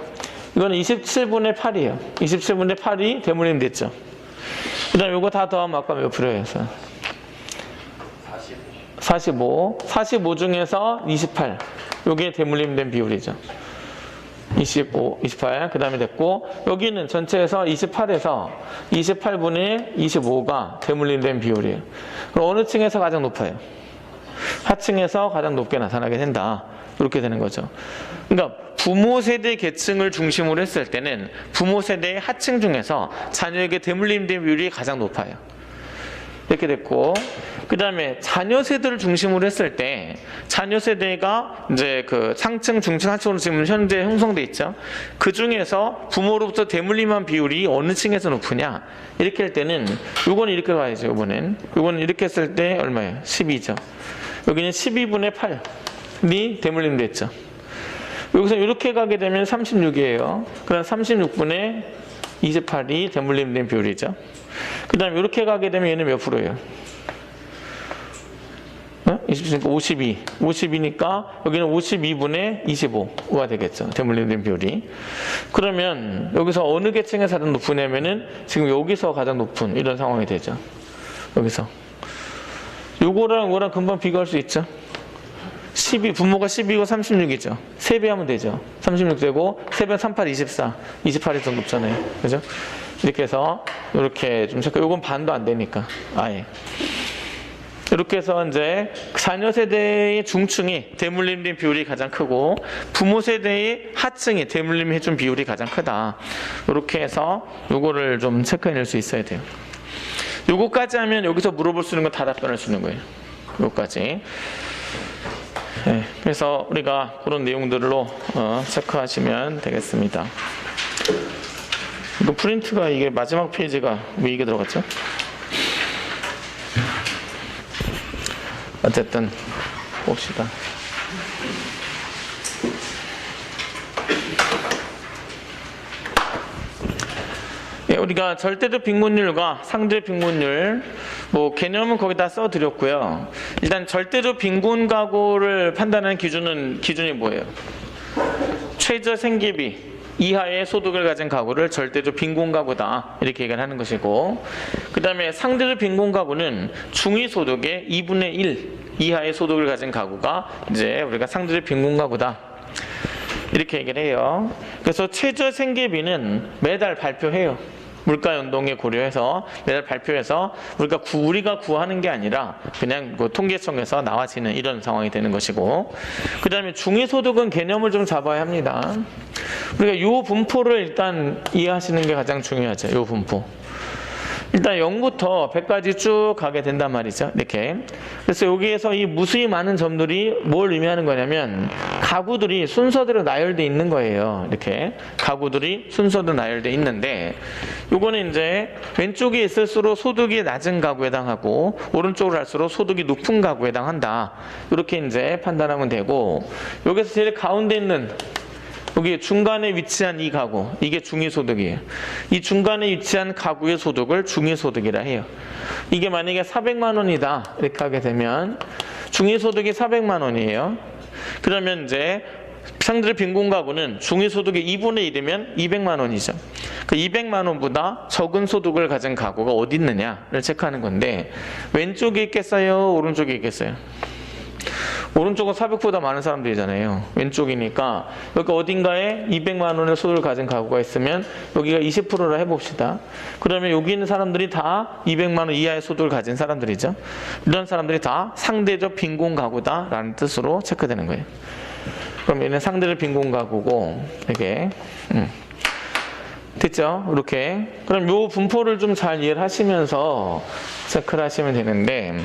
이거는 27분의 8이에요. 27분의 8이 대물림 됐죠. 그 다음에 요거 다 더하면 아까 몇 프로예요? 45 중에서 28 요게 대물림된 비율이죠. 25, 28 그 다음에 됐고 여기는 전체에서 28에서 28분의 25가 대물림된 비율이에요. 그럼 어느 층에서 가장 높아요? 하층에서 가장 높게 나타나게 된다. 이렇게 되는 거죠. 그러니까 부모 세대 계층을 중심으로 했을 때는 부모 세대의 하층 중에서 자녀에게 대물림된 비율이 가장 높아요. 이렇게 됐고 그 다음에 자녀 세대를 중심으로 했을 때 자녀 세대가 이제 그 상층, 중층, 하층으로 지금 현재 형성돼 있죠. 그 중에서 부모로부터 대물림한 비율이 어느 층에서 높으냐 이렇게 할 때는 요거는 이렇게 봐야죠. 요거는 이렇게 했을 때 얼마예요? 12죠. 여기는 12분의 8이 대물림됐죠. 여기서 이렇게 가게 되면 36이에요. 그럼 36분의 28이 대물림된 비율이죠. 그 다음에 이렇게 가게 되면 얘는 몇 프로예요? 20니까 52. 52니까 여기는 52분의 25가 되겠죠. 대물림된 비율이. 그러면 여기서 어느 계층에서 가장 높으냐면은 지금 여기서 가장 높은 이런 상황이 되죠. 여기서. 요거랑 이거랑 금방 비교할 수 있죠. 12, 부모가 12고 36이죠. 3배 하면 되죠. 36 되고 3배 38, 24. 28이 더 높잖아요. 그죠? 이렇게 해서 이렇게 좀 잠깐 요건 반도 안 되니까 아예. 이렇게 해서 이제 자녀 세대의 중층이 대물림된 비율이 가장 크고 부모 세대의 하층이 대물림해준 비율이 가장 크다. 이렇게 해서 요거를 좀 체크해낼 수 있어야 돼요. 요거까지 하면 여기서 물어볼 수 있는 건 다 답변할 수 있는 거예요. 요거까지. 네, 그래서 우리가 그런 내용들로 체크하시면 되겠습니다. 이거 프린트가 이게 마지막 페이지가 왜 이게 들어갔죠? 어쨌든 봅시다. 예, 우리가 절대적 빈곤율과 상대적 빈곤율 뭐 개념은 거기다 써드렸고요. 일단 절대적 빈곤 가구를 판단하는 기준이 뭐예요? 최저 생계비 이하의 소득을 가진 가구를 절대적 빈곤 가구다 이렇게 얘기를 하는 것이고, 그 다음에 상대적 빈곤 가구는 중위소득의 2분의 1 이하의 소득을 가진 가구가 이제 우리가 상대적 빈곤 가구다 이렇게 얘기를 해요. 그래서 최저 생계비는 매달 발표해요. 물가 연동에 고려해서 매달 발표해서 우리가 구하는 게 아니라 그냥 그 통계청에서 나와지는 이런 상황이 되는 것이고, 그 다음에 중위소득은 개념을 좀 잡아야 합니다. 우리가 요 분포를 일단 이해하시는 게 가장 중요하죠. 요 분포. 일단 0부터 100까지 쭉 가게 된단 말이죠. 이렇게. 그래서 여기에서 이 무수히 많은 점들이 뭘 의미하는 거냐면 가구들이 순서대로 나열되어 있는 거예요. 이렇게. 가구들이 순서대로 나열되어 있는데 요거는 이제 왼쪽에 있을수록 소득이 낮은 가구에 해당하고 오른쪽으로 갈수록 소득이 높은 가구에 해당한다. 이렇게 이제 판단하면 되고, 여기서 제일 가운데 있는 여기 중간에 위치한 이 가구, 이게 중위소득이에요. 이 중간에 위치한 가구의 소득을 중위소득이라 해요. 이게 만약에 400만 원이다 이렇게 하게 되면 중위소득이 400만 원이에요. 그러면 이제 상대적 빈곤 가구는 중위소득의 2분의 1이면 200만 원이죠. 그 200만 원보다 적은 소득을 가진 가구가 어디 있느냐를 체크하는 건데, 왼쪽에 있겠어요? 오른쪽에 있겠어요? 오른쪽은 400보다 많은 사람들이잖아요. 왼쪽이니까 여기 어딘가에 200만 원의 소득을 가진 가구가 있으면 여기가 20%라 해봅시다. 그러면 여기 있는 사람들이 다 200만 원 이하의 소득을 가진 사람들이죠. 이런 사람들이 다 상대적 빈곤 가구다라는 뜻으로 체크되는 거예요. 그럼 얘는 상대적 빈곤 가구고, 이렇게 됐죠? 이렇게. 그럼 요 분포를 좀 잘 이해를 하시면서 체크를 하시면 되는데,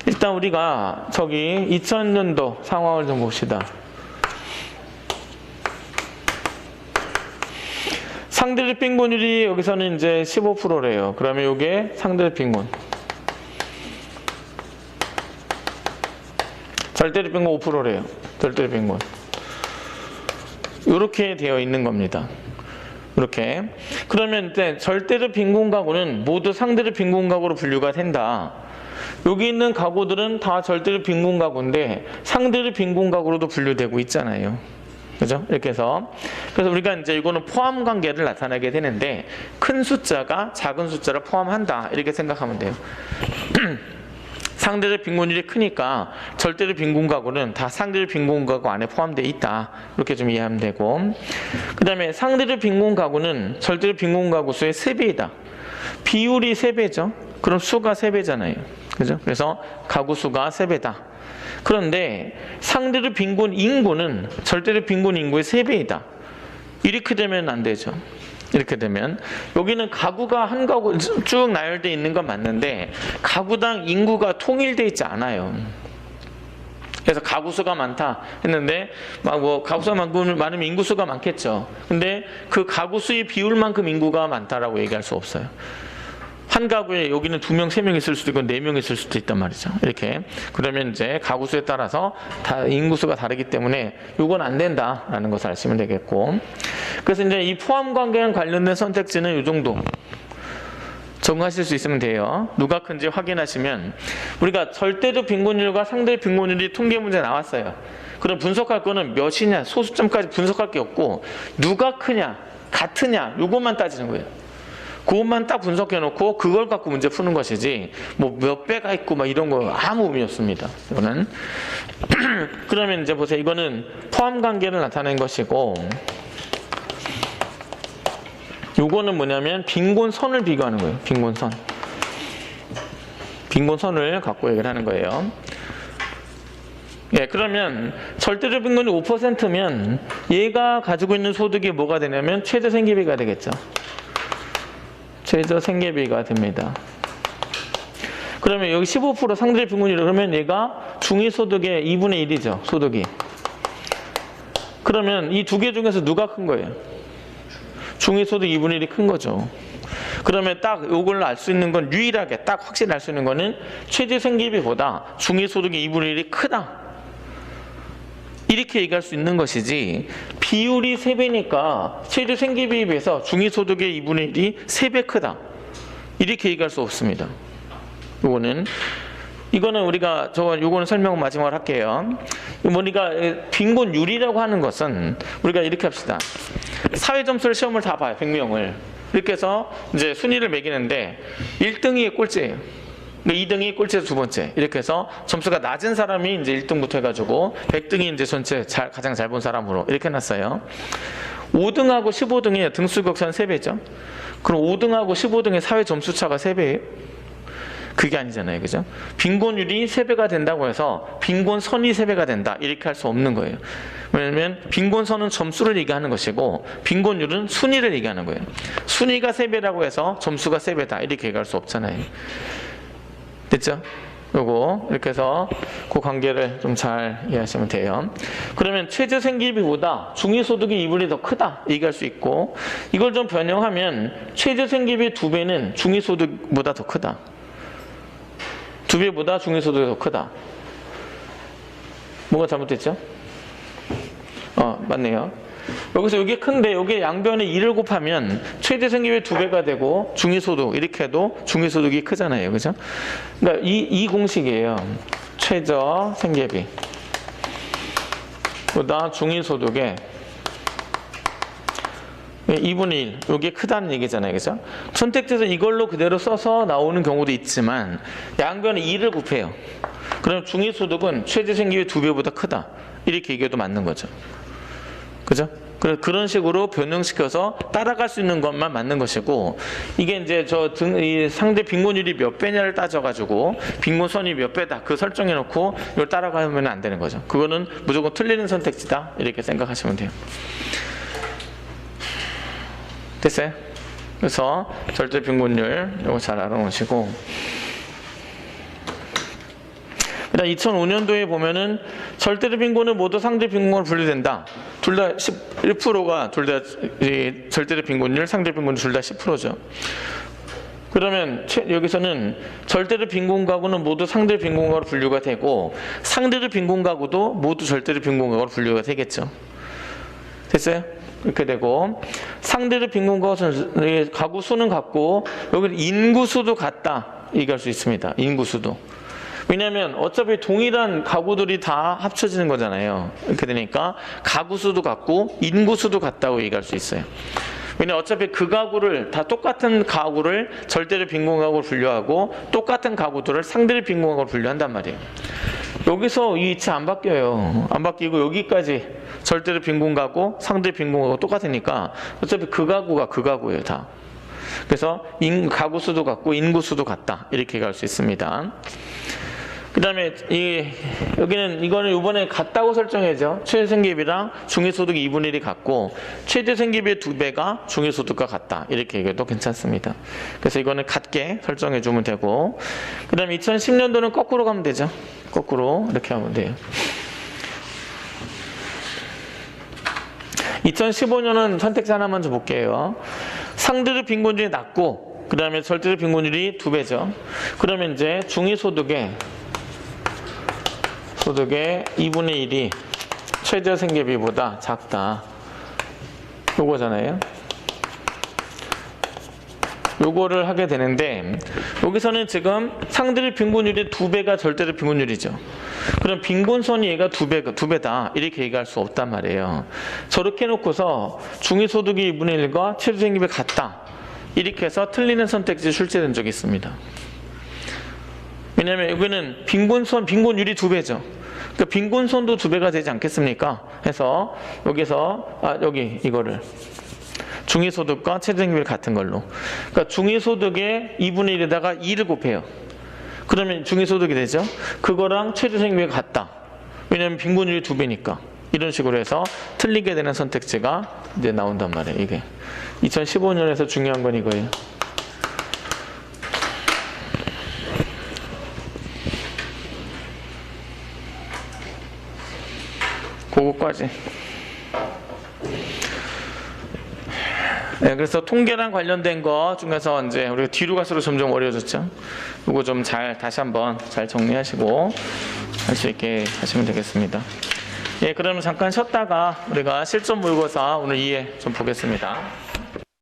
일단 우리가 저기 2000년도 상황을 좀 봅시다. 상대적 빈곤율이 여기서는 이제 15%래요. 그러면 요게 상대적 빈곤. 절대적 빈곤 5%래요. 절대적 빈곤. 요렇게 되어 있는 겁니다. 이렇게. 그러면 이제 절대적 빈곤 가구는 모두 상대적 빈곤 가구로 분류가 된다. 여기 있는 가구들은 다 절대적 빈곤 가구인데 상대적 빈곤 가구로도 분류되고 있잖아요. 그죠? 이렇게 해서. 그래서 우리가 이제 이거는 포함 관계를 나타내게 되는데, 큰 숫자가 작은 숫자를 포함한다. 이렇게 생각하면 돼요. 상대적 빈곤율이 크니까 절대적 빈곤 가구는 다 상대적 빈곤 가구 안에 포함되어 있다. 이렇게 좀 이해하면 되고, 그 다음에 상대적 빈곤 가구는 절대적 빈곤 가구 수의 3배이다. 비율이 3배죠. 그럼 수가 3배잖아요. 그죠? 그래서 가구 수가 3배다. 그런데 상대적 빈곤 인구는 절대적 빈곤 인구의 3배이다. 이렇게 되면 안 되죠. 이렇게 되면 여기는 가구가 한 가구 쭉 나열되어 있는 건 맞는데 가구당 인구가 통일되어 있지 않아요. 그래서 가구 수가 많다 했는데 뭐 가구 수가 많으면 인구 수가 많겠죠. 근데 그 가구 수의 비율만큼 인구가 많다라고 얘기할 수 없어요. 한 가구에 여기는 2명, 3명 있을 수도 있고 4명 있을 수도 있단 말이죠. 이렇게. 그러면 이제 가구 수에 따라서 다 인구수가 다르기 때문에 이건 안 된다라는 것을 아시면 되겠고. 그래서 이제 이 포함 관계랑 관련된 선택지는 이 정도 적응하실 수 있으면 돼요. 누가 큰지 확인하시면, 우리가 절대적 빈곤율과 상대적 빈곤율이 통계 문제 나왔어요. 그럼 분석할 거는 몇이냐, 소수점까지 분석할 게 없고 누가 크냐, 같으냐, 이것만 따지는 거예요. 그것만 딱 분석해 놓고 그걸 갖고 문제 푸는 것이지 뭐 몇 배가 있고 막 이런 거 아무 의미 없습니다. 이거는. 그러면 이제 보세요. 이거는 포함 관계를 나타낸 것이고, 요거는 뭐냐면 빈곤선을 비교하는 거예요. 빈곤선. 빈곤선을 갖고 얘기를 하는 거예요. 예, 그러면 절대적 빈곤이 5%면 얘가 가지고 있는 소득이 뭐가 되냐면 최저 생계비가 되겠죠. 최저 생계비가 됩니다. 그러면 여기 15% 상대적 빈곤율이, 그러면 얘가 중위소득의 2분의 1이죠. 소득이. 그러면 이 두 개 중에서 누가 큰 거예요? 중위소득 2분의 1이 큰 거죠. 그러면 딱 요걸 알 수 있는 건, 유일하게 딱 확실히 알 수 있는 거는 최저 생계비보다 중위소득의 2분의 1이 크다. 이렇게 얘기할 수 있는 것이지, 비율이 3배니까 최저 생계비에 비해서 중위소득의 2분의 1이 3배 크다. 이렇게 얘기할 수 없습니다. 이거는 우리가 요거는 설명은 마지막으로 할게요. 우리가 빈곤율이라고 하는 것은 우리가 이렇게 합시다. 사회 점수를 시험을 다 봐요. 100명을. 이렇게 해서 이제 순위를 매기는데 1등이 꼴찌예요. 2등이 꼴찌에서 두 번째. 이렇게 해서 점수가 낮은 사람이 이제 1등부터 해가지고 100등이 이제 전체 가장 잘 본 사람으로 이렇게 해놨어요. 5등하고 15등이 등수 격차는 3배죠. 그럼 5등하고 15등의 사회 점수 차가 3배예요? 그게 아니잖아요. 그죠? 빈곤율이 3배가 된다고 해서 빈곤선이 3배가 된다. 이렇게 할 수 없는 거예요. 왜냐면 빈곤선은 점수를 얘기하는 것이고 빈곤율은 순위를 얘기하는 거예요. 순위가 3배라고 해서 점수가 3배다. 이렇게 얘기할 수 없잖아요. 됐죠? 요거 이렇게 해서 그 관계를 좀 잘 이해하시면 돼요. 그러면 최저 생계비보다 중위소득의 2분이 더 크다 얘기할 수 있고, 이걸 좀 변형하면 최저 생계비의 2배는 중위소득보다 더 크다. 2배보다 중위소득이 더 크다. 뭐가 잘못됐죠? 맞네요. 여기서 이게 큰데 여기 양변에 2를 곱하면 최대 생계비의 2배가 되고 중위소득 이렇게 해도 중위소득이 크잖아요. 그죠? 그러니까 이 공식이에요. 최저 생계비 보다 중위소득의 2분의 1 이게 크다는 얘기잖아요. 그죠? 선택지에서 이걸로 그대로 써서 나오는 경우도 있지만 양변에 2를 곱해요. 그럼 중위소득은 최저 생계비의 2배보다 크다. 이렇게 얘기해도 맞는 거죠. 그죠? 그런 식으로 변형시켜서 따라갈 수 있는 것만 맞는 것이고, 이게 이제 이 상대 빈곤율이 몇 배냐를 따져가지고 빈곤선이 몇 배다 그 설정해놓고 이걸 따라가면 안 되는 거죠. 그거는 무조건 틀리는 선택지다 이렇게 생각하시면 돼요. 됐어요? 그래서 절대 빈곤율 이거 잘 알아놓으시고, 일단 2005년도에 보면은 절대적 빈곤은 모두 상대 빈곤으로 분류된다. 둘 다 11%가 둘 다 절대적 빈곤율, 상대 빈곤율 둘 다 10%죠. 그러면 여기서는 절대적 빈곤 가구는 모두 상대 빈곤 가구로 분류가 되고 상대적 빈곤 가구도 모두 절대적 빈곤 가구로 분류가 되겠죠. 됐어요? 이렇게 되고, 상대적 빈곤 가구 수는 같고 여기는 인구수도 같다 얘기할 수 있습니다. 인구수도. 왜냐하면 어차피 동일한 가구들이 다 합쳐지는 거잖아요. 이렇게 되니까 가구 수도 같고 인구 수도 같다고 얘기할 수 있어요. 왜냐하면 어차피 그 가구를 다 똑같은 가구를 절대적 빈곤 가구로 분류하고 똑같은 가구들을 상대적 빈곤 가구로 분류한단 말이에요. 여기서 이 이치 안 바뀌어요. 안 바뀌고 여기까지 절대적 빈곤 가구, 상대적 빈곤 가구 똑같으니까 어차피 그 가구가 그 가구예요 다. 그래서 가구 수도 같고 인구 수도 같다 이렇게 얘기할 수 있습니다. 그 다음에 여기는 이거는 이번에 같다고 설정해죠. 최저 생계비랑 중위소득 2분의 1이 같고 최저 생계비의 2배가 중위소득과 같다 이렇게 얘기해도 괜찮습니다. 그래서 이거는 같게 설정해 주면 되고, 그 다음에 2010년도는 거꾸로 가면 되죠. 거꾸로 이렇게 하면 돼요. 2015년은 선택지 하나만 좀 볼게요. 상대적 빈곤율이 낮고 그 다음에 절대적 빈곤율이 2배죠. 그러면 이제 중위소득의 2분의 1이 최저 생계비보다 작다. 요거잖아요. 요거를 하게 되는데 여기서는 지금 상대적 빈곤율의 2배가 절대적 빈곤율이죠. 그럼 빈곤선이 얘가 2배다 이렇게 얘기할 수 없단 말이에요. 저렇게 해놓고서 중위소득이 2분의 1과 최저 생계비 같다 이렇게 해서 틀리는 선택지 출제된 적이 있습니다. 왜냐하면 여기는 빈곤율이 2배죠. 그러니까 빈곤선도 2배가 되지 않겠습니까? 해서 여기서 여기 이거를 중위소득과 최저생계비 같은 걸로, 그러니까 중위소득의 2분의 1에다가 2를 곱해요. 그러면 중위소득이 되죠. 그거랑 최저생계비가 같다. 왜냐하면 빈곤율이 2배니까. 이런 식으로 해서 틀리게 되는 선택지가 이제 나온단 말이에요. 이게 2015년에서 중요한 건 이거예요. 그거까지. 네, 그래서 통계랑 관련된 거 중에서 이제 우리가 뒤로 갈수록 점점 어려워졌죠. 이거 좀 다시 한번 잘 정리하시고 할 수 있게 하시면 되겠습니다. 예, 그러면 잠깐 쉬었다가 우리가 실전 모의고사 오늘 2회 좀 보겠습니다.